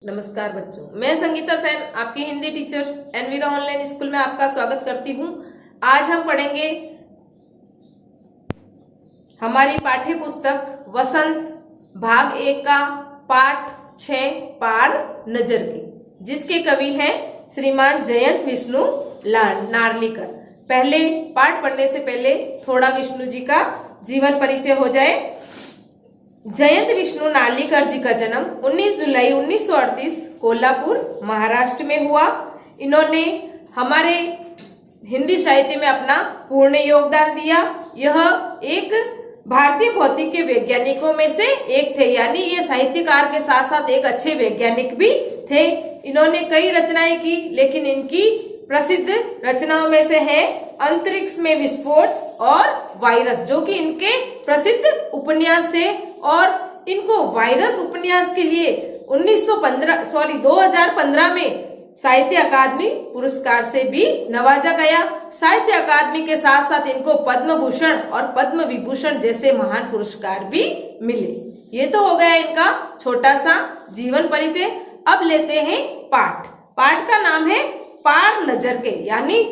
नमस्कार बच्चों, मैं संगीता सेन आपकी Hindi teacher Envira online school में आपका स्वागत करती हूँ। आज हम पढ़ेंगे हमारी पाठ्य पुस्तक वसंत भाग 1 का पाठ 6 पार नजर की, जिसके कवि हैं श्रीमान जयंत विष्णु नार्लिकर। पहले पाठ पढ़ने से पहले थोड़ा विष्णु जी का जीवन परिचय हो जाए। जयंत विष्णु नार्लिकर जी का जन्म 19 जुलाई 1938 कोल्हापुर महाराष्ट्र में हुआ। इन्होंने हमारे हिंदी साहित्य में अपना पूर्ण योगदान दिया। यह एक भारतीय भौतिक के वैज्ञानिकों में से एक थे, यानी ये साहित्यकार के साथ साथ एक अच्छे वैज्ञानिक भी थे। इन्होंने कई रचनाएं की, लेकिन इनकी प्रसिद्ध रचनाओं में से है अंतरिक्ष में विस्फोट और वायरस, जो कि इनके प्रसिद्ध उपन्यास थे। और इनको वायरस उपन्यास के लिए 2015 में साहित्य अकादमी पुरस्कार से भी नवाजा गया। साहित्य अकादमी के साथ साथ इनको पद्म भूषण और पद्म विभूषण जैसे महान पुरस्कार भी मिले। ये तो हो गया इनका छोटा सा जीवन परिचय। अब लेते हैं पाठ। पाठ का नाम है पार नजर के, यानी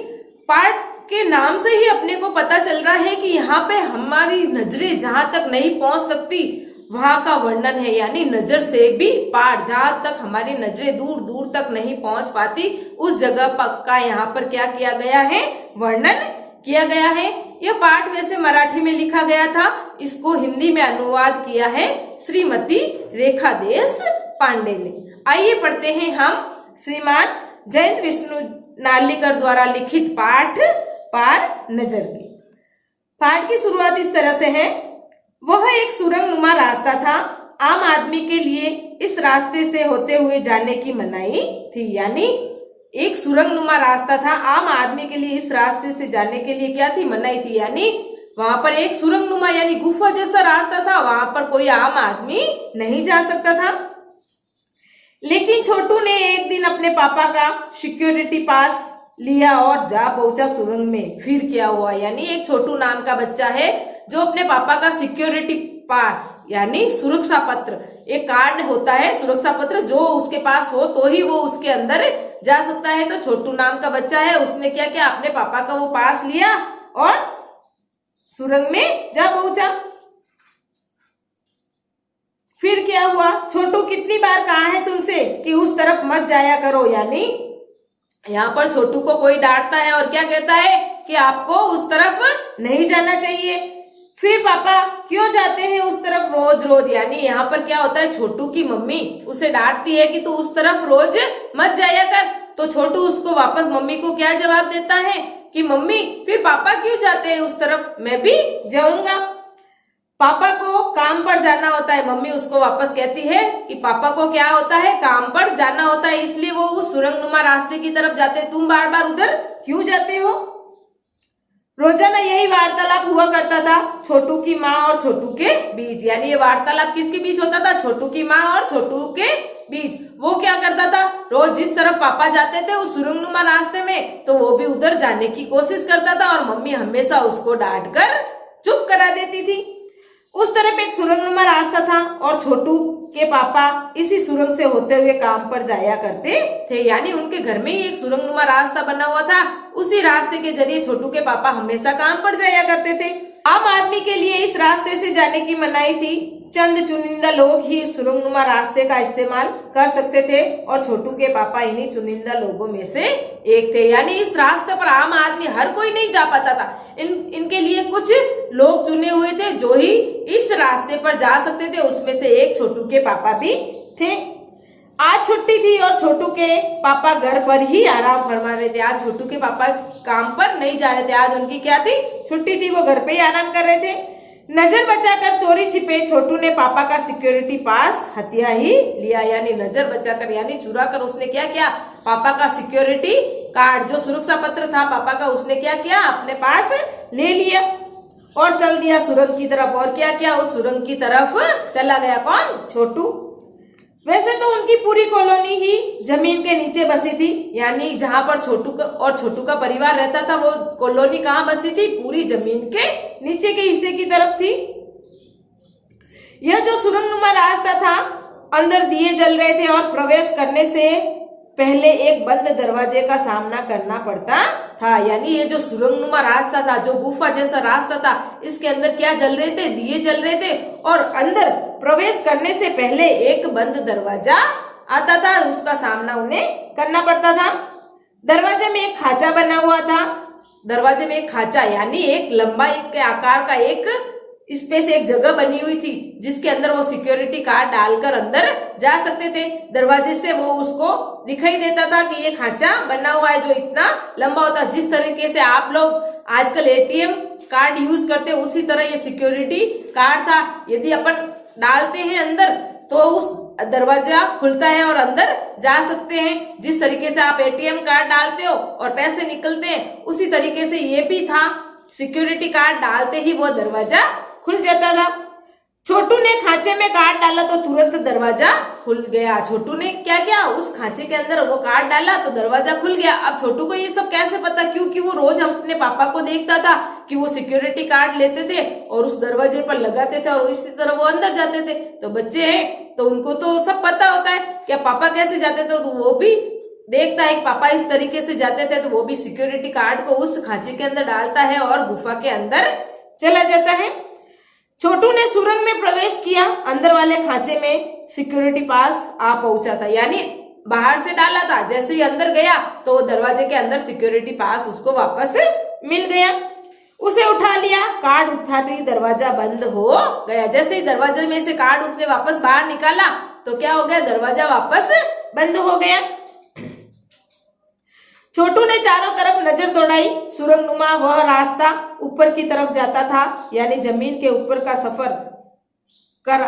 पाठ के नाम से ही अपने को पता चल रहा है कि यहाँ पे हमारी नजरें जहां तक नहीं पहुंच सकती वहां का वर्णन है, यानी नजर से भी पार, जहां तक हमारी नजरें दूर दूर तक नहीं पहुंच पाती उस जगह का यहाँ पर क्या किया गया है, वर्णन किया गया है। यह पाठ वैसे मराठी में लिखा गया था, इसको हिंदी में अनुवाद किया है श्रीमती रेखा देश पांडे ने। आइए पढ़ते हैं हम श्रीमान जयंत विष्णु नार्लिकर द्वारा लिखित पाठ पार नजर की। पाठ की शुरुआत इस तरह से है। वह एक सुरंगनुमा रास्ता था। आम आदमी के लिए इस रास्ते से होते हुए जाने की मनाही थी, यानी एक सुरंगनुमा रास्ता था। आम आदमी के लिए इस रास्ते से जाने के लिए क्या थी, मनाही थी, यानी वहां पर एक सुरंगनुमा यानी गुफा जैसा रास्ता था, वहां पर कोई आम आदमी नहीं जा सकता था। लेकिन छोटू ने एक दिन अपने पापा का सिक्योरिटी पास लिया और जा पहुंचा सुरंग में। फिर क्या हुआ, यानी एक छोटू नाम का बच्चा है जो अपने पापा का सिक्योरिटी पास यानी सुरक्षा पत्र, एक कार्ड होता है सुरक्षा पत्र, जो उसके पास हो तो ही वो उसके अंदर जा सकता है। तो छोटू नाम का बच्चा है, उसने क्या किया, अपने पापा का वो पास लिया और सुरंग में जा पहुंचा। फिर क्या हुआ, छोटू कितनी बार कहा है तुमसे कि उस तरफ मत जाया करो, यानी यहाँ पर छोटू को कोई डांटता है और क्या कहता है कि आपको उस तरफ नहीं जाना चाहिए। फिर पापा क्यों जाते हैं उस तरफ रोज रोज, यानी यहाँ पर क्या होता है, छोटू की मम्मी उसे डांटती है कि तू उस तरफ रोज मत जाया कर। तो छोटू उसको वापस मम्मी को क्या जवाब देता है कि मम्मी फिर पापा क्यों जाते हैं उस तरफ, मैं भी जाऊंगा। पापा को काम पर जाना होता है, मम्मी उसको वापस कहती है कि पापा को क्या होता है, काम पर जाना होता है, इसलिए वो उस सुरंगनुमा रास्ते की तरफ जाते हैं। तुम बार बार उधर क्यों जाते हो। रोजाना यही वार्तालाप हुआ करता था छोटू की माँ और छोटू के बीच, यानी ये वार्तालाप किसके बीच होता था, छोटू की माँ और छोटू के बीच। वो क्या करता था, रोज जिस तरफ पापा जाते थे उस सुरंगनुमा रास्ते में, तो वो भी उधर जाने की कोशिश करता था और मम्मी हमेशा उसको डांट कर चुप करा देती थी। उस तरफ एक सुरंगनुमा रास्ता था और छोटू के पापा इसी सुरंग से होते हुए काम पर जाया करते थे, यानी उनके घर में ही एक सुरंगनुमा रास्ता बना हुआ था। उसी रास्ते के जरिए छोटू के पापा हमेशा काम पर जाया करते थे। आम आदमी के लिए इस रास्ते से जाने की मनाही थी। चंद चुनिंदा लोग ही सुरंगनुमा रास्ते का इस्तेमाल कर सकते थे और छोटू के पापा इन्हीं चुनिंदा लोगों में से एक थे, यानी इस रास्ते पर आम आदमी हर कोई नहीं जा पाता था। इनके लिए कुछ लोग चुने हुए थे जो ही इस रास्ते पर जा सकते थे, उसमें से एक छोटू के पापा भी थे। आज छुट्टी थी और छोटू के पापा घर पर ही आराम फरमा रहे थे। आज छोटू के पापा काम पर नहीं जा रहे थे, आज उनकी क्या थी, छुट्टी थी, वो घर पे ही आराम कर रहे थे। नजर बचाकर चोरी छिपे छोटू ने पापा का सिक्योरिटी पास हथिया ही लिया, यानी नजर बचाकर यानी चुरा कर उसने क्या किया, पापा का सिक्योरिटी कार्ड जो सुरक्षा पत्र था पापा का, उसने क्या किया, अपने पास ले लिया और चल दिया सुरंग की तरफ। और क्या किया, उस सुरंग की तरफ चला गया कौन, छोटू। वैसे तो उनकी पूरी कॉलोनी ही जमीन के नीचे बसी थी, यानी जहां पर छोटू का परिवार रहता था वो कॉलोनी कहाँ बसी थी, पूरी जमीन के नीचे के हिस्से की तरफ थी। यह जो सुरंगनुमा रास्ता था अंदर दिए जल रहे थे और प्रवेश करने से पहले एक बंद दरवाजे का सामना करना पड़ता था। यानी ये जो सुरंगनुमा रास्ता था, जो गुफा जैसा रास्ता था, इसके अंदर क्या जल रहे थे? दिए जल रहे थे और अंदर प्रवेश करने से पहले एक बंद दरवाजा आता था, उसका सामना उन्हें करना पड़ता था। दरवाजे में एक खाचा बना हुआ था। दरवाजे में एक खाचा यानी एक लंबाई के आकार का एक स्पेस, एक जगह बनी हुई थी जिसके अंदर वो सिक्योरिटी कार्ड डालकर अंदर जा सकते थे। दरवाजे से वो उसको दिखाई देता था कि ये खांचा बना हुआ है जो इतना लंबा होता है। जिस तरीके से आप लोग आजकल एटीएम कार्ड यूज करते हैं उसी तरह ये सिक्योरिटी कार्ड था। यदि अपन डालते हैं अंदर तो उस दरवाजा खुलता है और अंदर जा सकते हैं। जिस तरीके से आप एटीएम कार्ड डालते हो और पैसे निकलते हैं उसी तरीके से ये भी था। सिक्योरिटी कार्ड डालते ही वो दरवाजा खुल जाता था। छोटू ने खांचे में कार्ड डाला तो तुरंत दरवाजा खुल गया। छोटू ने क्या किया? उस खांचे के अंदर वो कार्ड डाला तो दरवाजा खुल गया। अब छोटू को ये सब कैसे पता? क्योंकि वो रोज अपने पापा को देखता था कि वो सिक्योरिटी कार्ड लेते थे और उस दरवाजे पर लगाते थे और इसी तरह वो अंदर जाते थे। तो बच्चे हैं तो उनको तो सब पता होता है कि पापा कैसे जाते थे, तो वो भी देखता है कि पापा इस तरीके से जाते थे, तो वो भी सिक्योरिटी कार्ड को उस खांचे के अंदर डालता है और गुफा के अंदर चला जाता है। छोटू ने सुरंग में प्रवेश किया। अंदर वाले खांचे में सिक्योरिटी पास आ पहुंचा था, यानी बाहर से डाला था, जैसे ही अंदर गया तो वो दरवाजे के अंदर सिक्योरिटी पास उसको वापस मिल गया। उसे उठा लिया, कार्ड उठाते ही दरवाजा बंद हो गया। जैसे ही दरवाजे में से कार्ड उसने वापस बाहर निकाला तो क्या हो गया? दरवाजा वापस बंद हो गया। छोटू ने चारों तरफ नजर दौड़ाई। सुरंगनुमा वह रास्ता ऊपर की तरफ जाता था, यानी जमीन के ऊपर का सफर कर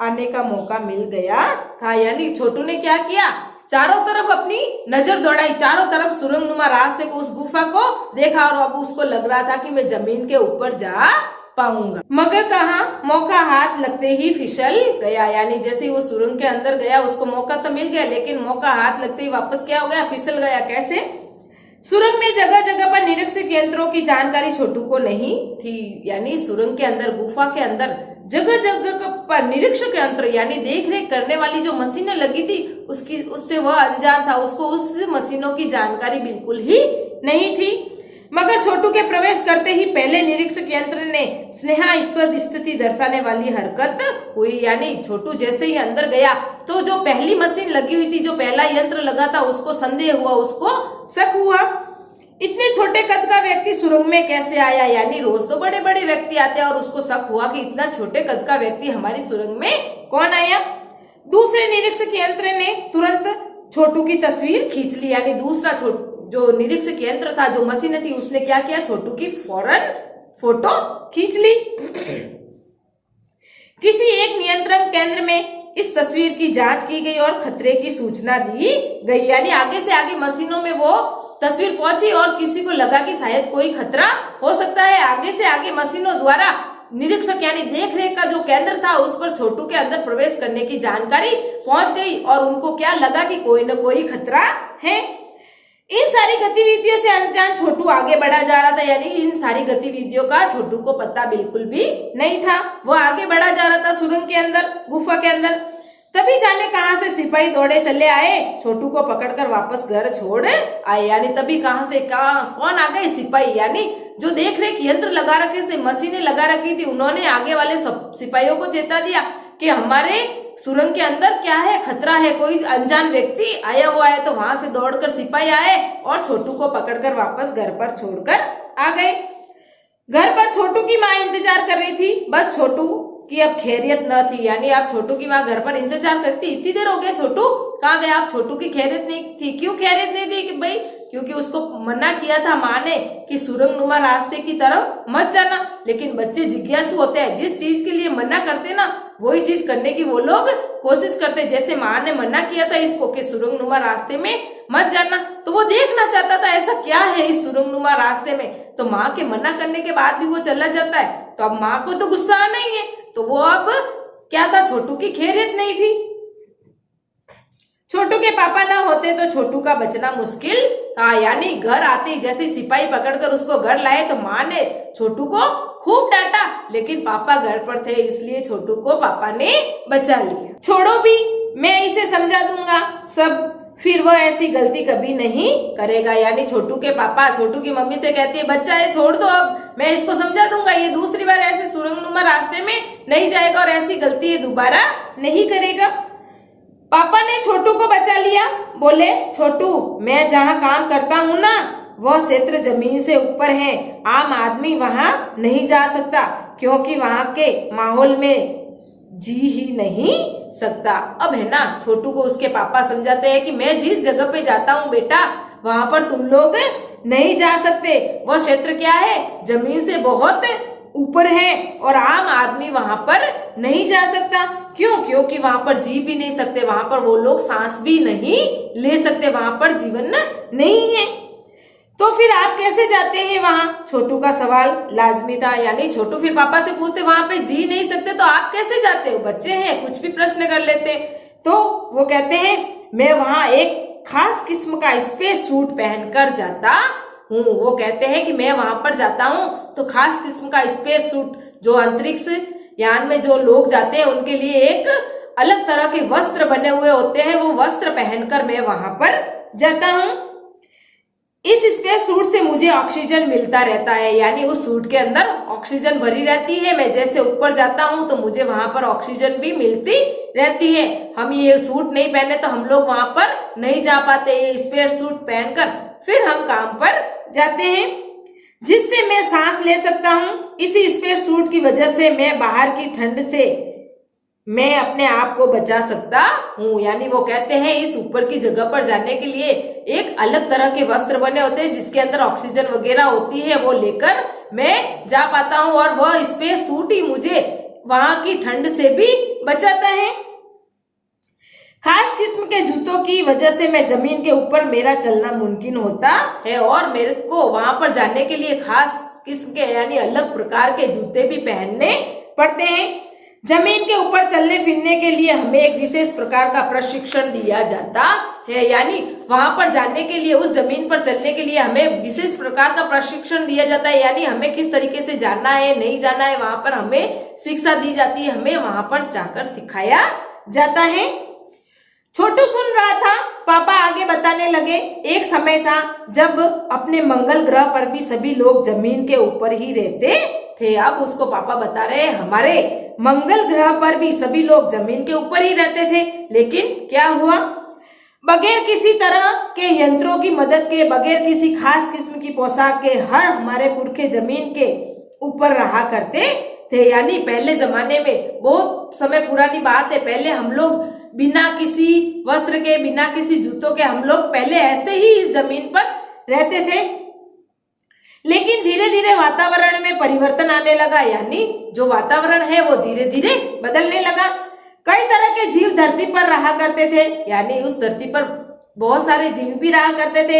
आने का मौका मिल गया था। यानी छोटू ने क्या किया? चारों तरफ अपनी नजर दौड़ाई, चारों तरफ सुरंगनुमा रास्ते को, उस गुफा को देखा और अब उसको लग रहा था कि मैं जमीन के ऊपर जा पाऊंगा। मगर कहाँ, मौका हाथ लगते ही फिसल गया। यानी जैसे ही वो सुरंग के अंदर गया उसको मौका तो मिल गया, लेकिन मौका हाथ लगते ही वापस क्या हो गया? फिसल गया। कैसे? सुरंग में जगह जगह पर निरीक्षक यंत्रों की जानकारी छोटू को नहीं थी। यानी सुरंग के अंदर, गुफा के अंदर जगह जगह पर निरीक्षक यंत्र यानी देख रेख करने वाली जो मशीनें लगी थी उससे वह अनजान था। उसको उस मशीनों की जानकारी बिल्कुल ही नहीं थी। मगर छोटू के प्रवेश करते ही पहले निरीक्षक यंत्र ने स्नेहास्पद स्थिति दर्शाने वाली हरकत हुई। यानी छोटू जैसे ही अंदर गया तो जो पहली मशीन लगी हुई थी, जो पहला यंत्र लगा था, उसको संदेह हुआ, उसको शक हुआ। इतने छोटे कद का व्यक्ति सुरंग में कैसे आया? यानी रोज तो बड़े बड़े व्यक्ति आते हैं और उसको शक हुआ कि इतना छोटे कद का व्यक्ति हमारी सुरंग में कौन आया। दूसरे निरीक्षक यंत्र ने तुरंत छोटू की तस्वीर खींच ली। यानी दूसरा जो निरीक्षक यंत्र था, जो मशीन थी, उसने क्या किया? छोटू की फौरन फोटो खींच ली। किसी एक नियंत्रण केंद्र में इस तस्वीर की जांच की गई और खतरे की सूचना दी गई। यानी आगे से आगे मशीनों में वो तस्वीर पहुंची और किसी को लगा कि शायद कोई खतरा हो सकता है। आगे से आगे मशीनों द्वारा निरीक्षक यानी देख रेख का जो केंद्र था उस पर छोटू के अंदर प्रवेश करने की जानकारी पहुंच गई और उनको क्या लगा कि कोई न कोई खतरा है। इन सारी गतिविधियों से अनजान छोटू आगे बढ़ा जा रहा था। यानी इन सारी गतिविधियों का छोटू को पता बिल्कुल भी नहीं था। वो आगे बढ़ा जा रहा था सुरंग के अंदर, गुफा के अंदर। तभी जाने कहां से सिपाही दौड़े चले आए, छोटू को पकड़कर वापस घर छोड़ आए। यानी तभी कहां से कौन आ गए? सिपाही। यानी जो देख रेख यंत्र लगा रखे थे, मशीनें लगा रखी थी, उन्होंने आगे वाले सिपाहियों को चेता दिया कि हमारे सुरंग के अंदर क्या है? खतरा है, कोई अनजान व्यक्ति आया हुआ है। तो वहां से दौड़कर सिपाही आए और छोटू को पकड़कर वापस घर पर छोड़कर आ गए। घर पर छोटू की माँ इंतजार कर रही थी। बस छोटू की अब खैरियत न थी। यानी अब छोटू की माँ घर पर इंतजार करती, इतनी देर हो गया, छोटू कहाँ गया? अब छोटू की खैरियत नहीं थी। क्यों खैरियत नहीं थी? कि भाई क्योंकि उसको मना किया था माँ ने कि सुरंगनुमा रास्ते की तरफ मत जाना। लेकिन बच्चे जिज्ञासु होते हैं, जिस चीज के लिए मना करते ना वही चीज करने की वो लोग कोशिश करते। जैसे माँ ने मना किया था इसको कि सुरंगनुमा रास्ते में मत जाना, तो वो देखना चाहता था ऐसा क्या है इस सुरंगनुमा रास्ते में। तो माँ के मना करने के बाद भी वो चला जाता है। तो अब माँ को तो गुस्सा आना ही है। तो वो अब क्या था? छोटू की खैरियत नहीं थी। छोटू के पापा ना होते तो छोटू का बचना मुश्किल था। यानी घर आते ही जैसे सिपाही पकड़कर उसको घर लाए तो माँ ने छोटू को खूब डांटा, लेकिन पापा घर पर थे इसलिए छोटू को पापा ने बचा लिया। छोड़ो भी मैं इसे समझा दूंगा सब, फिर वह ऐसी गलती कभी नहीं करेगा। यानी छोटू के पापा छोटू की मम्मी से कहती है बच्चा ये छोड़ दो, अब मैं इसको समझा दूंगा, ये दूसरी बार ऐसे सुरंगनुमा रास्ते में नहीं जाएगा और ऐसी गलती ये दोबारा नहीं करेगा। पापा ने छोटू को बचा लिया, बोले छोटू मैं जहाँ काम करता हूँ ना वह क्षेत्र जमीन से ऊपर है, आम आदमी वहां नहीं जा सकता क्योंकि वहां के माहौल में जी ही नहीं सकता। अब है ना छोटू को उसके पापा समझाते हैं कि मैं जिस जगह पे जाता हूँ बेटा वहां पर तुम लोग नहीं जा सकते, वह क्षेत्र क्या है जमीन से बहुत ऊपर है और आम आदमी वहां पर नहीं जा सकता। क्यों? क्योंकि वहां पर जी भी नहीं सकते, वहां पर वो लोग सांस भी नहीं ले सकते, वहां पर जीवन नहीं है। तो फिर आप कैसे जाते हैं वहां? छोटू का सवाल लाजमी था। यानी छोटू फिर पापा से पूछते वहां पे जी नहीं सकते तो आप कैसे जाते हो? बच्चे हैं कुछ भी प्रश्न कर लेते। तो वो कहते हैं मैं वहां एक खास किस्म का स्पेस सूट पहनकर जाता हूँ। वो कहते हैं कि मैं वहां पर जाता हूँ तो खास किस्म का स्पेस सूट, जो अंतरिक्ष यान में जो लोग जाते हैं उनके लिए एक अलग तरह के वस्त्र बने हुए होते हैं, वो वस्त्र पहनकर मैं वहां पर जाता हूँ। इस स्पेस सूट से मुझे ऑक्सीजन मिलता रहता है, यानी उस सूट के अंदर ऑक्सीजन भरी रहती है। मैं जैसे ऊपर जाता हूँ तो मुझे वहां पर ऑक्सीजन भी मिलती रहती है। हम ये सूट नहीं पहने तो हम लोग वहां पर नहीं जा पाते। ये स्पेस सूट पहनकर फिर हम काम पर जाते हैं जिससे मैं सांस ले सकता हूँ। इसी स्पेस सूट की वजह से मैं बाहर की ठंड से मैं अपने आप को बचा सकता हूँ। यानी वो कहते हैं इस ऊपर की जगह पर जाने के लिए एक अलग तरह के वस्त्र बने होते हैं जिसके अंदर ऑक्सीजन वगैरह होती है, वो लेकर मैं जा पाता हूँ और वह स्पेस सूट ही मुझे वहां की ठंड से भी बचाता है। खास किस्म के जूतों की वजह से मैं जमीन के ऊपर मेरा चलना मुमकिन होता है और मेरे को वहां पर जाने के लिए खास किस्म के यानी अलग प्रकार के जूते भी पहनने पड़ते हैं। जमीन के ऊपर चलने फिरने के लिए हमें एक विशेष प्रकार का प्रशिक्षण दिया जाता है। यानी वहां पर जाने के लिए, उस जमीन पर चलने के लिए हमें विशेष प्रकार का प्रशिक्षण दिया जाता है। यानी हमें किस तरीके से जाना है नहीं जाना है वहां पर हमें शिक्षा दी जाती है, हमें वहां पर जाकर सिखाया जाता है। छोटू सुन रहा था, पापा आगे बताने लगे एक समय था जब अपने मंगल ग्रह पर भी सभी लोग जमीन के ऊपर ही रहते थे। अब उसको पापा बता रहे हैं हमारे मंगल ग्रह पर भी सभी लोग जमीन के ऊपर ही रहते थे, लेकिन क्या हुआ? बगैर किसी तरह के यंत्रों की मदद के, बगैर किसी खास किस्म की पोशाक के हर हमारे पुरखे जमीन के ऊपर रहा करते थे। यानी पहले जमाने में, बहुत समय पुरानी बात है, पहले हम लोग बिना किसी वस्त्र के, बिना किसी जूतों के हम लोग पहले ऐसे ही इस जमीन पर रहते थे। लेकिन धीरे धीरे वातावरण में परिवर्तन आने लगा, यानी जो वातावरण है वो धीरे धीरे बदलने लगा। कई तरह के जीव धरती पर रहा करते थे, यानी उस धरती पर बहुत सारे जीव भी रहा करते थे।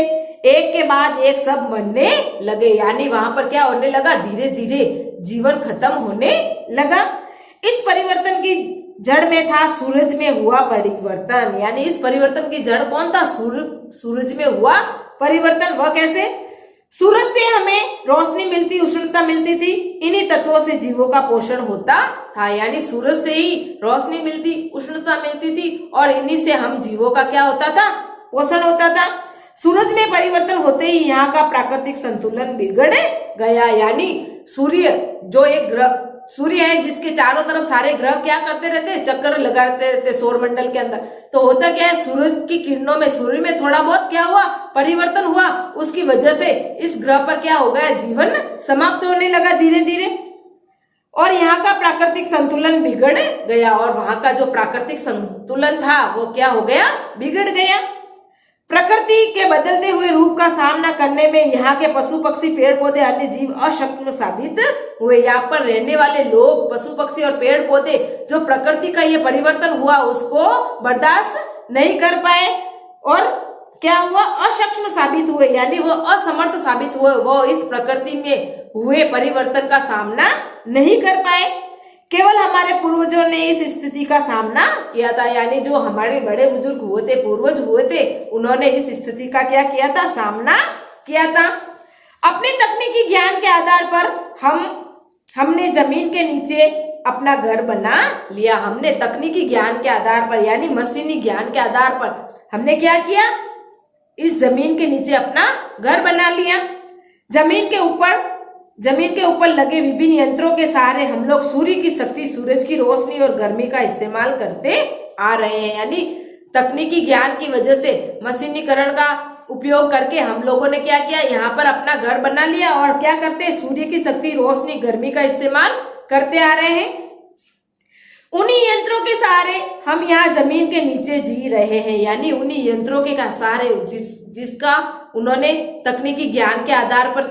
एक के बाद एक सब मरने लगे, यानी वहां पर क्या होने लगा? धीरे धीरे जीवन खत्म होने लगा। इस परिवर्तन की जड़ में था सूरज में हुआ परिवर्तन। यानी इस परिवर्तन की जड़ कौन था? सूरज में हुआ परिवर्तन। वह कैसे? सूरज से हमें रोशनी मिलती, उष्णता मिलती थी, इन्हीं तत्वों से जीवों का पोषण होता था। यानी सूरज से ही रोशनी मिलती, उष्णता मिलती थी और इन्हीं से हम जीवों का क्या होता था? पोषण होता था। सूरज में परिवर्तन होते ही यहाँ का प्राकृतिक संतुलन बिगड़ गया। यानी सूर्य जो एक ग्रह, सूर्य है जिसके चारों तरफ सारे ग्रह क्या करते रहते हैं? चक्कर लगाते रहते सौरमंडल के अंदर। तो होता क्या है? सूरज की किरणों में, सूर्य में थोड़ा बहुत क्या हुआ? परिवर्तन हुआ। उसकी वजह से इस ग्रह पर क्या हो गया? जीवन समाप्त होने लगा धीरे धीरे और यहाँ का प्राकृतिक संतुलन बिगड़ गया और वहां का जो प्राकृतिक संतुलन था वो क्या हो गया? बिगड़ गया। प्रकृति के बदलते हुए रूप का सामना करने में यहाँ के पशु पक्षी, पेड़ पौधे, अन्य जीव अशक्त साबित हुए। यहाँ पर रहने वाले लोग, पशु पक्षी और पेड़ पौधे, जो प्रकृति का ये परिवर्तन हुआ उसको बर्दाश्त नहीं कर पाए और क्या हुआ? अशक्त साबित हुए, यानी वो असमर्थ साबित हुए। वो इस प्रकृति में हुए परिवर्तन का सामना नहीं कर पाए। केवल हमारे पूर्वजों ने इस स्थिति का सामना किया था। यानी जो हमारे बड़े बुजुर्ग हुए थे, पूर्वज हुए थे, उन्होंने इस स्थिति का क्या किया था? सामना किया था। अपने तकनीकी ज्ञान के आधार पर हमने जमीन के नीचे अपना घर बना लिया। हमने तकनीकी ज्ञान के आधार पर यानी मशीनी ज्ञान के आधार पर हमने क्या किया, इस जमीन के नीचे अपना घर बना लिया। जमीन के ऊपर लगे विभिन्न यंत्रों के सहारे हम लोग सूर्य की शक्ति, सूरज की रोशनी और गर्मी का इस्तेमाल करते आ रहे हैं। यानी तकनीकी ज्ञान की वजह से मशीनीकरण का उपयोग करके हम लोगों ने क्या किया, यहाँ पर अपना घर बना लिया और क्या करते हैं, सूर्य की शक्ति, रोशनी, गर्मी का इस्तेमाल करते आ रहे हैं। उन्हीं यंत्रों के सहारे हम यहाँ जमीन के नीचे जी रहे हैं। यानी उन्हीं यंत्रों के सहारे जिसका उन्होंने तकनीकी ज्ञान के आधार पर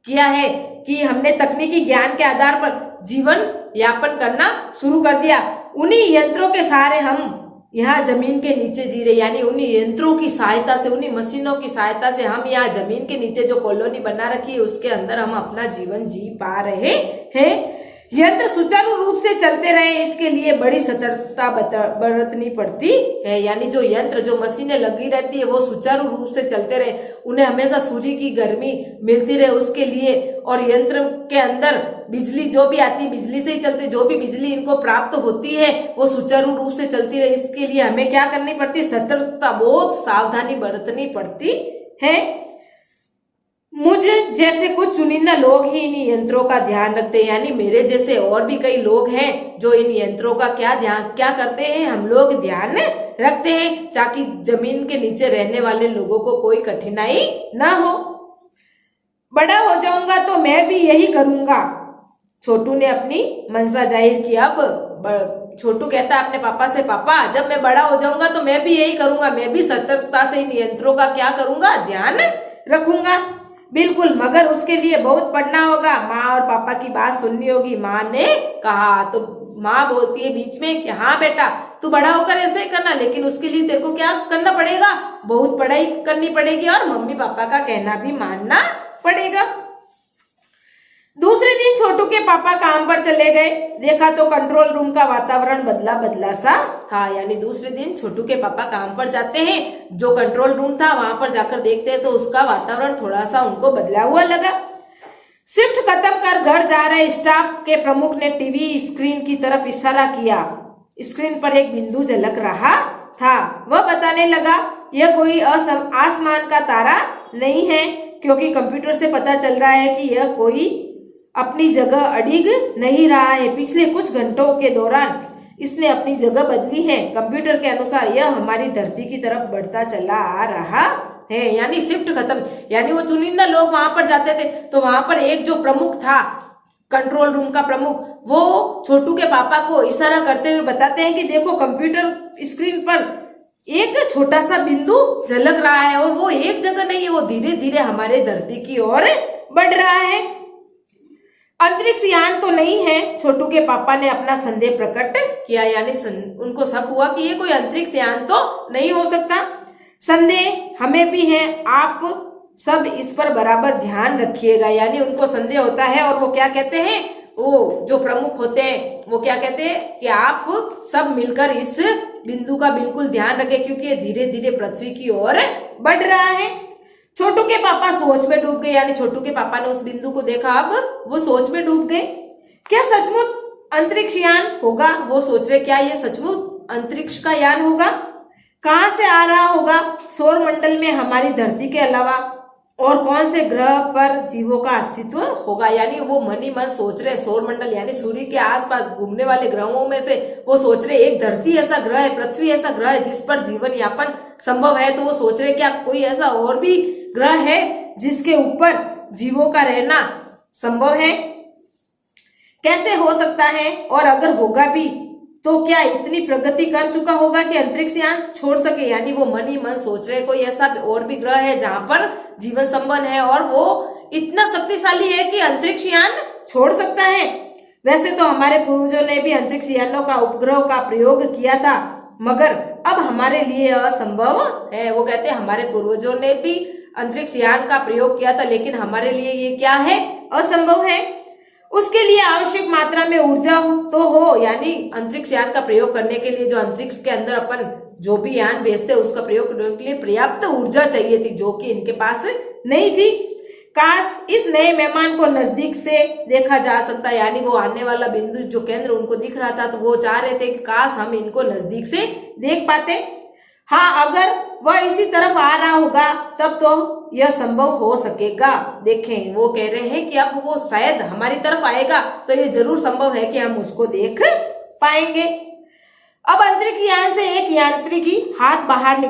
किया है कि हमने तकनीकी ज्ञान के आधार पर जीवन यापन करना शुरू कर दिया। उन्हीं यंत्रों के सहारे हम यहाँ जमीन के नीचे जी रहे, यानी उन्हीं यंत्रों की सहायता से, उन्हीं मशीनों की सहायता से हम यहाँ जमीन के नीचे जो कॉलोनी बना रखी है उसके अंदर हम अपना जीवन जी पा रहे हैं। यंत्र सुचारू रूप से चलते रहे, इसके लिए बड़ी सतर्कता बरतनी पड़ती है। यानी जो यंत्र, जो मशीनें लगी रहती है वो सुचारू रूप से चलते रहे, उन्हें हमेशा सूर्य की गर्मी मिलती रहे उसके लिए, और यंत्र के अंदर बिजली जो भी आती है बिजली से ही चलती, जो भी बिजली इनको प्राप्त होती है वो सुचारू रूप से चलती रहे। इसके लिए हमें क्या करनी पड़ती है, सतर्कता, बहुत सावधानी बरतनी पड़ती है। मुझ जैसे कुछ चुनिंदा लोग ही इन यंत्रों का ध्यान रखते हैं, यानी मेरे जैसे और भी कई लोग हैं जो इन यंत्रों का क्या करते हैं, हम लोग ध्यान रखते हैं ताकि जमीन के नीचे रहने वाले लोगों को कोई कठिनाई ना हो। बड़ा हो जाऊंगा तो मैं भी यही करूंगा, छोटू ने अपनी मंशा जाहिर की। अब छोटू कहता है अपने पापा से, पापा जब मैं बड़ा हो जाऊंगा तो मैं भी यही करूंगा, मैं भी सतर्कता से इन यंत्रों का क्या करूंगा, ध्यान रखूंगा। बिल्कुल, मगर उसके लिए बहुत पढ़ना होगा, माँ और पापा की बात सुननी होगी, माँ ने कहा। तो माँ बोलती है बीच में कि हाँ बेटा तू बड़ा होकर ऐसे ही करना, लेकिन उसके लिए तेरे को क्या करना पड़ेगा, बहुत पढ़ाई करनी पड़ेगी और मम्मी पापा का कहना भी मानना पड़ेगा। दूसरे दिन छोटू के पापा काम पर चले गए। देखा तो कंट्रोल रूम का वातावरण बदला बदला सा था। यानी दूसरे दिन छोटू के पापा काम पर जाते हैं, जो कंट्रोल रूम था वहां पर जाकर देखते हैं तो उसका वातावरण थोड़ा सा उनको बदला हुआ लगा। शिफ्ट खत्म कर घर जा रहे स्टाफ के प्रमुख ने टीवी स्क्रीन की तरफ इशारा किया। स्क्रीन पर एक बिंदु झलक रहा था। वह बताने लगा यह कोई आसमान का तारा नहीं है, क्योंकि कंप्यूटर से पता चल रहा है कि यह कोई अपनी जगह अडिग नहीं रहा है। पिछले कुछ घंटों के दौरान इसने अपनी जगह बदली है। कंप्यूटर के अनुसार यह हमारी धरती की तरफ बढ़ता चला आ रहा है। यानी शिफ्ट खत्म, यानी वो चुनिंदा लोग वहां पर जाते थे तो वहां पर एक जो प्रमुख था, कंट्रोल रूम का प्रमुख, वो छोटू के पापा को इशारा करते हुए बताते हैं कि देखो कंप्यूटर स्क्रीन पर एक छोटा सा बिंदु झलक रहा है और वो एक जगह नहीं है, वो धीरे धीरे हमारे धरती की ओर बढ़ रहा है। अंतरिक्ष यान तो नहीं है, छोटू के पापा ने अपना संदेह प्रकट किया। यानी उनको शक हुआ कि ये कोई अंतरिक्ष यान तो नहीं हो सकता। संदेह हमें भी है, आप सब इस पर बराबर ध्यान रखिएगा। यानी उनको संदेह होता है और वो क्या कहते हैं, वो जो प्रमुख होते हैं वो क्या कहते हैं कि आप सब मिलकर इस बिंदु का बिल्कुल ध्यान रखें, क्योंकि ये धीरे धीरे पृथ्वी की ओर बढ़ रहा है। छोटू के पापा सोच में डूब गए। यानी छोटू के पापा ने उस बिंदु को देखा, अब वो सोच में डूब गए। क्या सचमुच अंतरिक्ष यान होगा, वो सोच रहे क्या ये सचमुच अंतरिक्ष का यान होगा, कहां से आ रहा होगा, सौर मंडल में हमारी धरती के अलावा और कौन से ग्रह पर जीवों का अस्तित्व होगा। यानी वो मन ही मन सोच रहे सौर मंडल यानी सूर्य के आसपास घूमने वाले ग्रहों में से वो सोच रहे एक धरती ऐसा ग्रह है, पृथ्वी ऐसा ग्रह है जिस पर जीवन यापन संभव है। तो वो सोच रहे क्या कोई ऐसा और भी ग्रह है जिसके ऊपर जीवों का रहना संभव है, कैसे हो सकता है, और अगर होगा भी तो क्या इतनी प्रगति कर चुका होगा कि अंतरिक्ष यान छोड़ सके। यानी वो मन ही मन सोच रहे कोई ऐसा और भी ग्रह है जहां पर जीवन संभव है और वो इतना शक्तिशाली है कि अंतरिक्ष यान छोड़ सकता है। वैसे तो हमारे पूर्वजों ने भी अंतरिक्ष यानों का उपग्रह का प्रयोग किया था, मगर अब हमारे लिए असंभव है। वो कहते हैं हमारे पूर्वजों ने भी अंतरिक्ष यान का प्रयोग किया था, लेकिन हमारे लिए ये क्या है, असंभव है। उसके लिए आवश्यक मात्रा में ऊर्जा तो हो, यानी अंतरिक्ष यान का प्रयोग करने के लिए जो अंतरिक्ष के अंदर अपन जो भी यान भेजते उसका प्रयोग करने के लिए पर्याप्त ऊर्जा चाहिए थी, जो कि इनके पास नहीं थी। काश इस नए मेहमान को नजदीक से देखा जा सकता, यानी वो आने वाला बिंदु जो केंद्र उनको दिख रहा था, तो वो चाह रहे थे कि काश हम इनको नजदीक से देख पाते। हाँ, अगर वह इसी तरफ आ रहा होगा तब तो यह संभव हो सकेगा। देखें, वो कह रहे हैं कि अब वो शायद हमारी तरफ आएगा तो ये जरूर संभव है कि हम उसको देख पाएंगे। अब अंतरिक्ष यान से एक यांत्रिक हाथ बाहर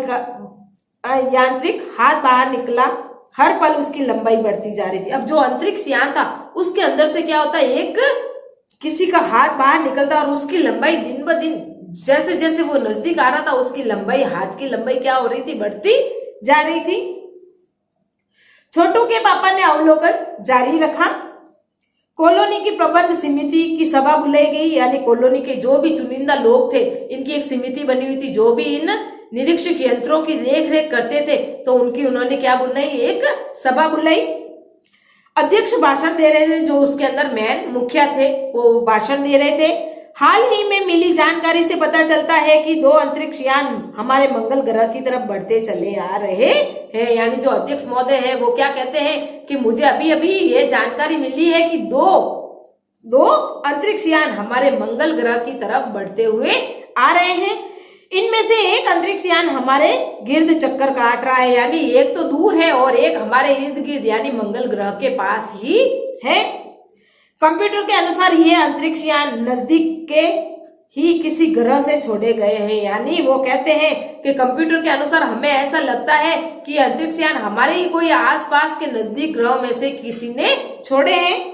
निकला। हर पल उसकी लंबाई बढ़ती जा रही थी। अब जो अंतरिक्ष यान था उसके अंदर से क्या होता है, एक किसी का हाथ बाहर निकलता और उसकी लंबाई दिन ब दिन जैसे जैसे वो नजदीक आ रहा था उसकी लंबाई, हाथ की लंबाई क्या हो रही थी, बढ़ती जा रही थी। छोटू के पापा ने अवलोकन जारी रखा। कॉलोनी की प्रबंध समिति की सभा बुलाई गई, यानी कॉलोनी के जो भी चुनिंदा लोग थे इनकी एक समिति बनी हुई थी जो भी इन निरीक्षक यंत्रों की देख रेख करते थे, तो उन्होंने क्या बुलाई, एक सभा बुलाई। अध्यक्ष भाषण दे रहे थे, जो उसके अंदर मेन मुखिया थे वो भाषण दे रहे थे। हाल ही में मिली जानकारी से पता चलता है कि 2 अंतरिक्ष यान हमारे मंगल ग्रह की तरफ बढ़ते चले आ रहे हैं। यानी जो अध्यक्ष महोदय है वो क्या कहते हैं कि मुझे अभी अभी ये जानकारी मिली है कि दो अंतरिक्ष यान हमारे मंगल ग्रह की तरफ बढ़ते हुए आ रहे हैं। इनमें से एक अंतरिक्ष यान हमारे गिर्द चक्कर काट रहा है, यानी एक तो दूर है और एक हमारे इर्द गिर्द यानी मंगल ग्रह के पास ही है। कंप्यूटर के अनुसार ये अंतरिक्ष यान नजदीक के ही किसी ग्रह से छोड़े गए हैं, यानी वो कहते हैं कि कंप्यूटर के अनुसार हमें ऐसा लगता है कि अंतरिक्ष यान हमारे ही कोई आसपास के नजदीक ग्रह में से किसी ने छोड़े हैं।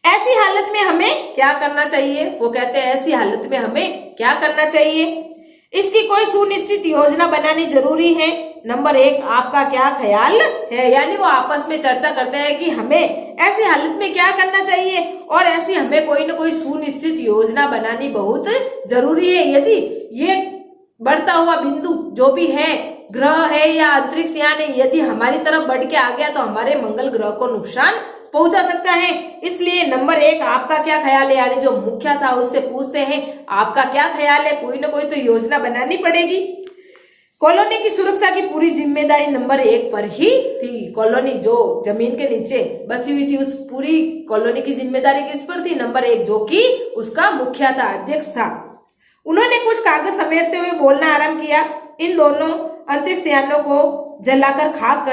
ऐसी हालत में हमें क्या करना चाहिए, वो कहते हैं ऐसी हालत में हमें क्या करना चाहिए, इसकी कोई सुनिश्चित योजना बनानी जरूरी है। नंबर 1, आपका क्या ख्याल है, यानी वो आपस में चर्चा करते हैं कि हमें ऐसी हालत में क्या करना चाहिए और ऐसी हमें कोई ना कोई सुनिश्चित योजना बनानी बहुत जरूरी है। यदि ये बढ़ता हुआ बिंदु जो भी है, ग्रह है या अंतरिक्ष यान है, यदि हमारी तरफ बढ़ के आ गया तो हमारे मंगल ग्रह को नुकसान पहुंचा सकता है। इसलिए नंबर 1, आपका क्या ख्याल है, यानी जो मुखिया था उससे पूछते हैं आपका क्या ख्याल है, कोई ना कोई तो योजना बनानी पड़ेगी। कॉलोनी की सुरक्षा की पूरी जिम्मेदारी नंबर 1 पर ही थी। कॉलोनी जो जमीन के नीचे बसी हुई थी उस पूरी कॉलोनी की जिम्मेदारी किस पर थी, नंबर 1 जो कि उसका मुखिया था, अध्यक्ष था। उन्होंने कुछ कागज समेटते हुए बोलना आरंभ किया। इन दोनों अंतरिक्ष यानों को जलाकर खाक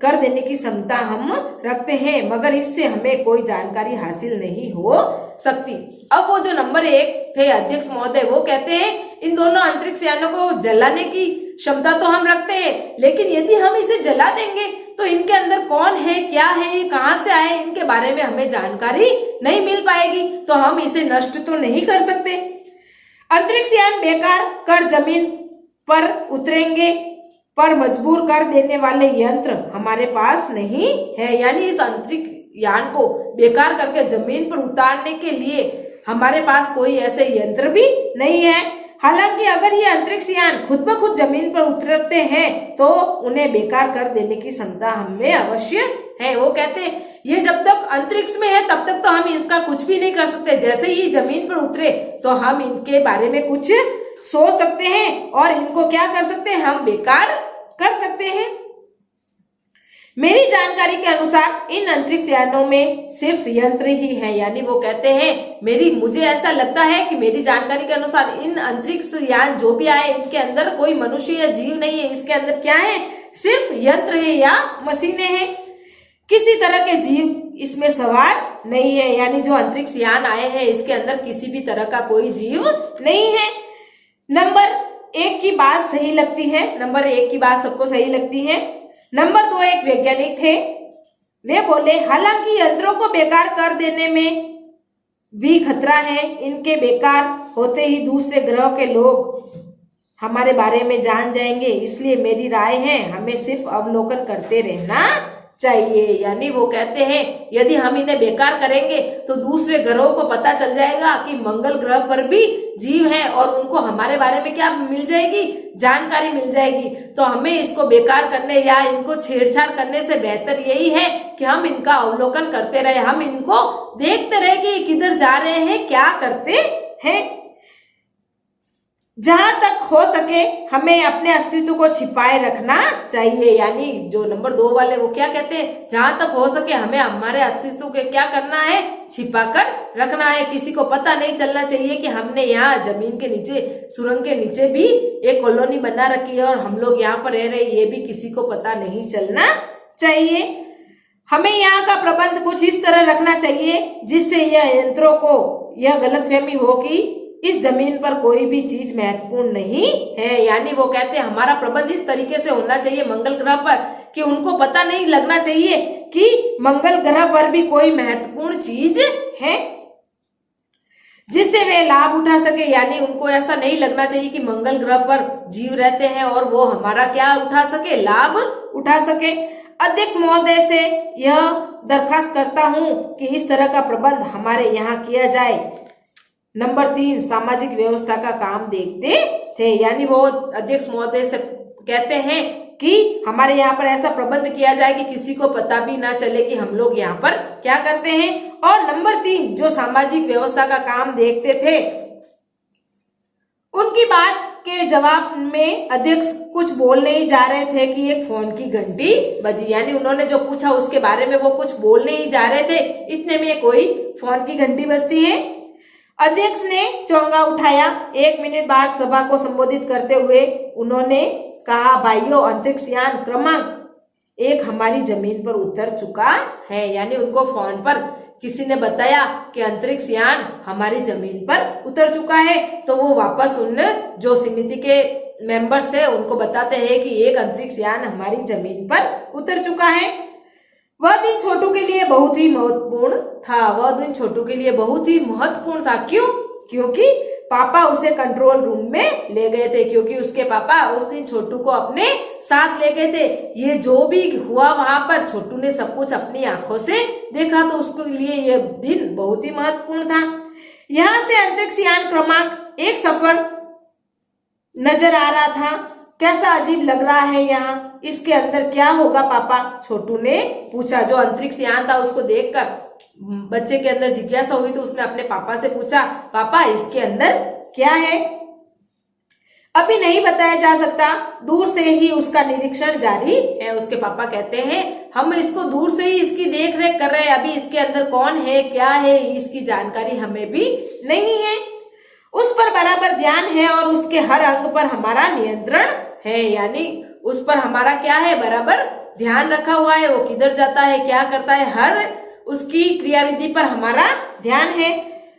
कर देने की क्षमता हम रखते हैं, मगर इससे हमें कोई जानकारी हासिल नहीं हो सकती। अब वो जो नंबर 1 थे अध्यक्ष महोदय, वो कहते हैं इन दोनों अंतरिक्ष यानों को जलाने की क्षमता तो हम रखते हैं, लेकिन यदि हम इसे जला देंगे तो इनके अंदर कौन है, क्या है, ये कहां से आए, इनके बारे में हमें जानकारी नहीं मिल पाएगी, तो हम इसे नष्ट तो नहीं कर सकते। अंतरिक्ष यान बेकार कर जमीन पर उतरेंगे पर मजबूर कर देने वाले यंत्र हमारे पास नहीं है, यानी इस अंतरिक्ष यान को बेकार करके जमीन पर उतारने के लिए हमारे पास कोई ऐसे यंत्र भी नहीं है। हालांकि अगर ये अंतरिक्ष यान खुद ब खुद जमीन पर उतरते हैं तो उन्हें बेकार कर देने की क्षमता हमें अवश्य है। वो कहते हैं ये जब तक अंतरिक्ष में है तब तक तो हम इसका कुछ भी नहीं कर सकते, जैसे ही जमीन पर उतरे तो हम इनके बारे में कुछ सोच सकते हैं और इनको क्या कर सकते हैं, हम बेकार कर सकते हैं। मेरी जानकारी के अनुसार इन अंतरिक्ष यानों में सिर्फ यंत्र ही है, यानी वो कहते हैं मुझे ऐसा लगता है कि मेरी जानकारी के अनुसार इन अंतरिक्ष यान जो भी आए इनके अंदर कोई मनुष्य या जीव नहीं है, इसके अंदर क्या है, सिर्फ यंत्र है या मशीनें हैं, किसी तरह के जीव इसमें सवार नहीं है। यानी जो अंतरिक्ष यान आए हैं इसके अंदर किसी भी तरह का कोई जीव नहीं है। नंबर 1 की बात सही लगती है, नंबर 1 की बात सबको सही लगती है। नंबर 2 एक वैज्ञानिक थे, वे बोले हालांकि यंत्रों को बेकार कर देने में भी खतरा है, इनके बेकार होते ही दूसरे ग्रह के लोग हमारे बारे में जान जाएंगे, इसलिए मेरी राय है हमें सिर्फ अवलोकन करते रहना चाहिए। यानी वो कहते हैं यदि हम इन्हें बेकार करेंगे तो दूसरे ग्रहों को पता चल जाएगा कि मंगल ग्रह पर भी जीव है और उनको हमारे बारे में क्या मिल जाएगी, जानकारी मिल जाएगी। तो हमें इसको बेकार करने या इनको छेड़छाड़ करने से बेहतर यही है कि हम इनका अवलोकन करते रहे, हम इनको देखते रहे कि किधर जा रहे हैं, क्या करते हैं। जहां तक हो सके हमें अपने अस्तित्व को छिपाए रखना चाहिए। यानी जो नंबर 2 वाले वो क्या कहते हैं, जहां तक हो सके हमें हमारे अस्तित्व के क्या करना है, छिपा कर रखना है। किसी को पता नहीं चलना चाहिए कि हमने यहाँ जमीन के नीचे, सुरंग के नीचे भी एक कॉलोनी बना रखी है और हम लोग यहाँ पर रह रहे हैं, ये भी किसी को पता नहीं चलना चाहिए। हमें यहाँ का प्रबंध कुछ इस तरह रखना चाहिए जिससे यह यंत्रों को यह गलतफहमी हो कि इस जमीन पर कोई भी चीज महत्वपूर्ण नहीं है। यानी वो कहते हैं हमारा प्रबंध इस तरीके से होना चाहिए मंगल ग्रह पर कि उनको पता नहीं लगना चाहिए कि मंगल ग्रह पर भी कोई महत्वपूर्ण चीज है जिससे वे लाभ उठा सके। यानी उनको ऐसा नहीं लगना चाहिए कि मंगल ग्रह पर जीव रहते हैं और वो हमारा क्या उठा सके, लाभ उठा सके। अध्यक्ष महोदय से यह दरखास्त करता हूं कि इस तरह का प्रबंध हमारे यहाँ किया जाए। नंबर 3 सामाजिक व्यवस्था का काम देखते थे। यानी वो अध्यक्ष महोदय से कहते हैं कि हमारे यहाँ पर ऐसा प्रबंध किया जाए कि किसी को पता भी ना चले कि हम लोग यहाँ पर क्या करते हैं। और नंबर 3 जो सामाजिक व्यवस्था का काम देखते थे, उनकी बात के जवाब में अध्यक्ष कुछ बोल नहीं जा रहे थे कि एक फोन की घंटी बजी। यानी उन्होंने जो पूछा उसके बारे में वो कुछ बोल नहीं जा रहे थे, इतने में कोई फोन की घंटी बजती है। अध्यक्ष ने चोंगा उठाया। 1 मिनट बाद सभा को संबोधित करते हुए उन्होंने कहा, भाइयों, अंतरिक्ष यान क्रमांक 1 हमारी जमीन पर उतर चुका है। यानी उनको फोन पर किसी ने बताया कि अंतरिक्ष यान हमारी जमीन पर उतर चुका है, तो वो वापस उन जो समिति के मेंबर्स थे उनको बताते हैं कि एक अंतरिक्ष यान हमारी जमीन पर उतर चुका है। वह दिन छोटू के लिए बहुत ही महत्वपूर्ण था। वह दिन छोटू के लिए बहुत ही महत्वपूर्ण था। क्यों? क्योंकि पापा उसे कंट्रोल रूम में ले गए थे, क्योंकि उसके पापा उस दिन छोटू को अपने साथ ले गए थे। ये जो भी हुआ वहां पर छोटू ने सब कुछ अपनी आंखों से देखा, तो उसके लिए यह दिन बहुत ही महत्वपूर्ण था। यहाँ से अंतरिक्ष यान क्रमांक 1 सफर नजर आ रहा था। कैसा अजीब लग रहा है यहाँ, इसके अंदर क्या होगा पापा? छोटू ने पूछा। जो अंतरिक्ष यान था उसको देखकर बच्चे के अंदर जिज्ञासा हुई तो उसने अपने पापा से पूछा, पापा इसके अंदर क्या है? अभी नहीं बताया जा सकता, दूर से ही उसका निरीक्षण जारी है। उसके पापा कहते हैं हम इसको दूर से ही इसकी देख रेख कर रहे हैं, अभी इसके अंदर कौन है, क्या है, इसकी जानकारी हमें भी नहीं है। उस पर बराबर ध्यान है और उसके हर अंग पर हमारा नियंत्रण है। यानी उस पर हमारा क्या है, बराबर ध्यान रखा हुआ है। वो किधर जाता है, क्या करता है, हर उसकी क्रियाविधि पर हमारा ध्यान है।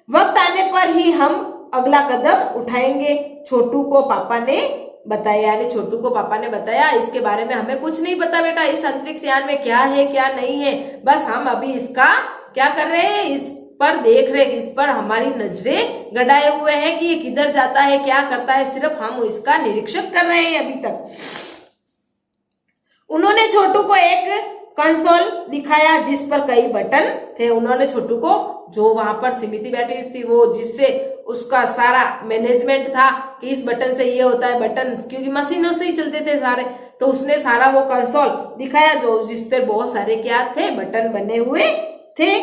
वक्त आने पर ही हम अगला कदम उठाएंगे, छोटू को पापा ने बताया। यानी छोटू को पापा ने बताया, इसके बारे में हमें कुछ नहीं पता बेटा, इस अंतरिक्ष यान में क्या है क्या नहीं है, बस हम अभी इसका क्या कर रहे हैं, इस पर देख रहे, इस पर हमारी नजरें गड़ाए हुए हैं कि ये किधर जाता है, क्या करता है, सिर्फ हम इसका निरीक्षण कर रहे हैं अभी तक। उन्होंने छोटू को एक कंसोल दिखाया जिस पर कई बटन थे। उन्होंने छोटू को, जो वहां पर समिति बैठी थी, वो जिससे उसका सारा मैनेजमेंट था कि इस बटन से ये होता है, बटन क्योंकि मशीनों से ही चलते थे सारे, तो उसने सारा वो कंसोल दिखाया जो जिस पर बहुत सारे क्या थे, बटन बने हुए थे।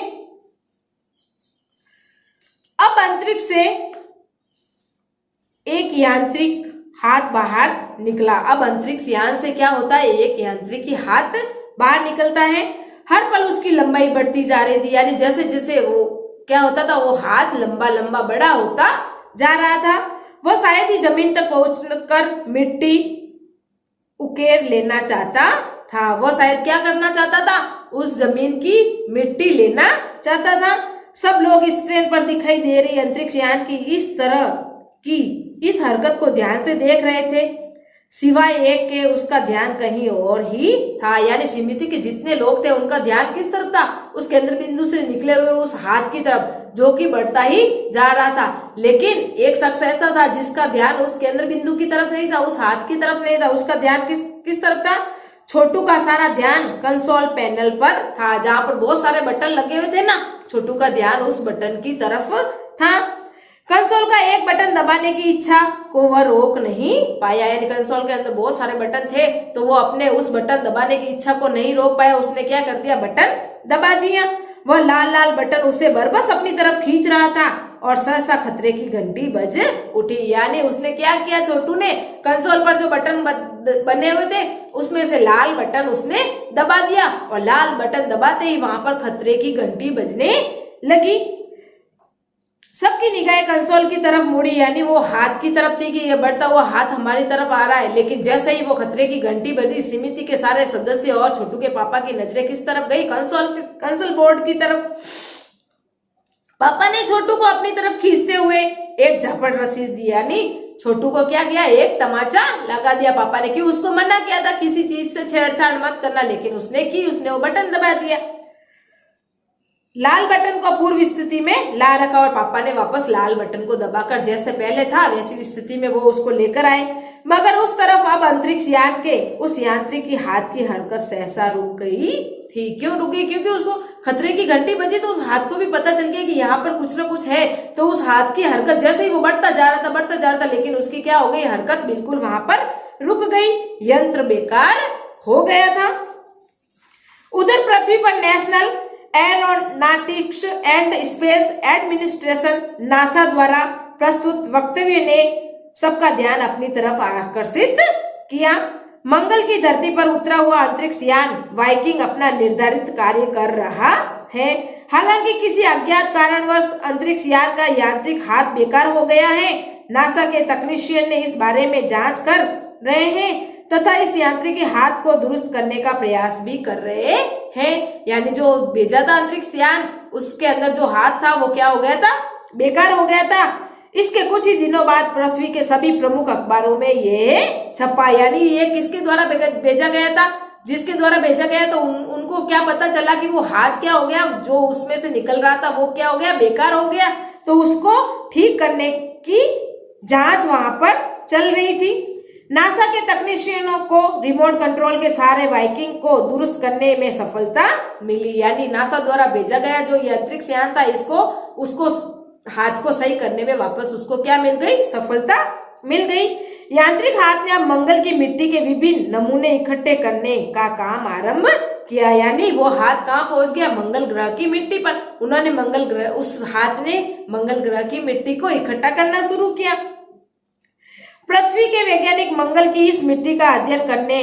अब अंतरिक्ष से एक यांत्रिक हाथ बाहर निकला। अब अंतरिक्ष यान से क्या होता है, एक यांत्रिक हाथ बाहर निकलता है। हर पल उसकी लंबाई बढ़ती जा रही थी। यानी जैसे जैसे वो क्या होता था, वो हाथ लंबा लंबा बड़ा होता जा रहा था। वह शायद ही जमीन तक पहुंचकर मिट्टी उकेर लेना चाहता था। वह शायद क्या करना चाहता था, उस जमीन की मिट्टी लेना चाहता था। सब लोग स्क्रीन पर दिखाई दे रही अंतरिक्ष यान की इस तरह की इस हरकत को ध्यान से देख रहे थे, सिवाय एक के उसका ध्यान कहीं और ही था। यानी समिति के जितने लोग थे उनका ध्यान किस तरफ था, उस केंद्र बिंदु से निकले हुए उस हाथ की तरफ, जो कि बढ़ता ही जा रहा था। लेकिन एक शख्स ऐसा था जिसका ध्यान उस केंद्र बिंदु की तरफ नहीं था, उस हाथ की तरफ नहीं था। उसका ध्यान किस तरफ था? छोटू का सारा ध्यान कंसोल पैनल पर था, जहां पर बहुत सारे बटन लगे हुए थे ना, छोटू का ध्यान उस बटन की तरफ था। कंसोल का एक बटन दबाने की इच्छा को वह रोक नहीं पाया। यानी कंसोल के अंदर बहुत सारे बटन थे, तो वो अपने उस बटन दबाने की इच्छा को नहीं रोक पाया। उसने क्या कर दिया, बटन दबा दिया। वह लाल लाल बटन उसे बरबस अपनी तरफ खींच रहा था। और सहसा खतरे की घंटी बज उठी। यानी उसने क्या किया, छोटू ने कंसोल पर जो बटन बने हुए थे उसमें से लाल बटन उसने दबा दिया और लाल बटन दबाते ही वहां पर खतरे की घंटी बजने लगी। सबकी निगाहें कंसोल की तरफ मुड़ी, यानी वो हाथ की तरफ थी कि ये बढ़ता हुआ हाथ हमारी तरफ आ रहा है। लेकिन जैसे ही वो खतरे की घंटी बजी, समिति के सारे सदस्य और छोटू के पापा की नजरें किस तरफ गई, कंसोल बोर्ड की तरफ। पापा ने छोटू को अपनी तरफ खींचते हुए एक झापड़ रसीद दी, यानी छोटू को क्या किया, एक तमाचा लगा दिया पापा ने। कि उसको मना किया था किसी चीज से छेड़छाड़ मत करना, लेकिन उसने की, उसने वो बटन दबा दिया। लाल बटन को पूर्व स्थिति में ला रखा और पापा ने वापस लाल बटन को दबाकर जैसे पहले था वैसी स्थिति में वो उसको लेकर आए। मगर उस तरफ अब अंतरिक्ष यान के उस यांत्रिक की हाथ की हरकत सहसा रुक गई थी। क्यों रुकी, क्योंकि उसको खतरे की घंटी बजी तो उस हाथ को भी पता चल गया कि यहाँ पर कुछ ना कुछ है। तो उस हाथ की हरकत जैसे ही वो बढ़ता जा रहा था, लेकिन उसकी क्या हो गई, हरकत बिल्कुल वहां पर रुक गई, यंत्र बेकार हो गया था। उधर पृथ्वी पर national aeronautics and space administration NASA द्वारा प्रस्तुत वक्तव्य ने सबका ध्यान अपनी तरफ आकर्षित किया। मंगल की धरती पर उतरा हुआ अंतरिक्ष यान वाइकिंग अपना निर्धारित कार्य कर रहा है। हालांकि किसी अज्ञात कारणवश अंतरिक्ष यान का यांत्रिक हाथ बेकार हो गया है। नासा के तकनीशियन ने इस बारे में जांच कर रहे हैं तथा इस यांत्रिक हाथ को दुरुस्त करने का प्रयास भी कर रहे हैं। यानी जो भेजा था अंतरिक्ष यान, उसके अंदर जो हाथ था वो क्या हो गया था, बेकार हो गया था। इसके कुछ ही दिनों बाद पृथ्वी के सभी प्रमुख अखबारों में ये छपा। यानी ये किसके द्वारा भेजा गया था, जिसके द्वारा भेजा गया तो उनको क्या पता चला कि वो हाथ क्या हो गया, जो उसमें से निकल रहा था वो क्या हो गया, बेकार हो गया। तो उसको ठीक करने की जांच वहां पर चल रही थी। नासा के तकनीशियनों को रिमोट कंट्रोल के सारे वाइकिंग को दुरुस्त करने में सफलता मिली। यानी नासा द्वारा भेजा गया जो ये अंतरिक्ष यान था, उसको हाथ को सही करने में वापस उसको क्या मिल गई, सफलता मिल गई। यांत्रिक हाथ ने अब मंगल की मिट्टी के विभिन्न नमूने इकट्ठे करने का काम आरंभ किया। यानी वो हाथ कहाँ पहुंच गया, मंगल ग्रह की मिट्टी पर। उन्होंने मंगल ग्रह, उस हाथ ने मंगल ग्रह की मिट्टी को इकट्ठा करना शुरू किया। पृथ्वी के वैज्ञानिक मंगल की इस मिट्टी का अध्ययन करने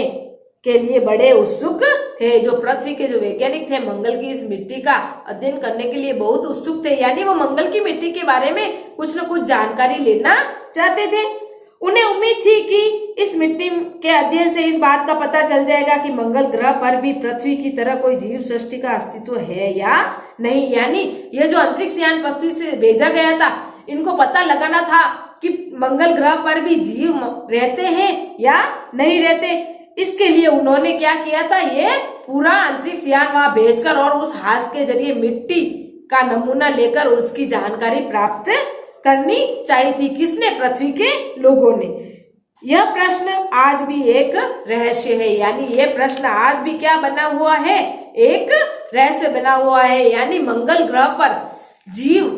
के लिए बड़े उत्सुक थे। जो पृथ्वी के जो वैज्ञानिक थे मंगल की इस मिट्टी का अध्ययन करने के लिए बहुत उत्सुक थे। यानी वो मंगल की मिट्टी के बारे में कुछ न कुछ जानकारी लेना चाहते थे। उन्हें उम्मीद थी कि इस मिट्टी के अध्ययन से इस बात का पता चल जाएगा कि मंगल ग्रह पर भी पृथ्वी की तरह कोई जीव सृष्टि का अस्तित्व है या नहीं। यानी ये जो अंतरिक्ष यान पृथ्वी से भेजा गया था, इनको पता लगाना था कि मंगल ग्रह पर भी जीव रहते हैं या नहीं रहते। इसके लिए उन्होंने क्या किया था, ये पूरा अंतरिक्ष यान वहां भेजकर और उस हाथ के जरिए मिट्टी का नमूना लेकर उसकी जानकारी प्राप्त करनी चाहिए थी। किसने, पृथ्वी के लोगों ने। यह प्रश्न आज भी एक रहस्य है। यानी ये प्रश्न आज भी क्या बना हुआ है, एक रहस्य बना हुआ है। यानी मंगल ग्रह पर जीव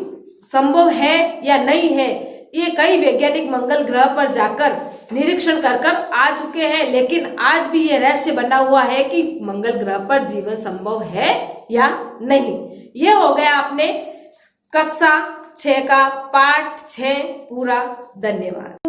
संभव है या नहीं है, ये कई वैज्ञानिक मंगल ग्रह पर जाकर निरीक्षण कर आ चुके हैं। लेकिन आज भी ये रहस्य बना हुआ है कि मंगल ग्रह पर जीवन संभव है या नहीं। ये हो गया अपने कक्षा 6 का पाठ 6 पूरा। धन्यवाद।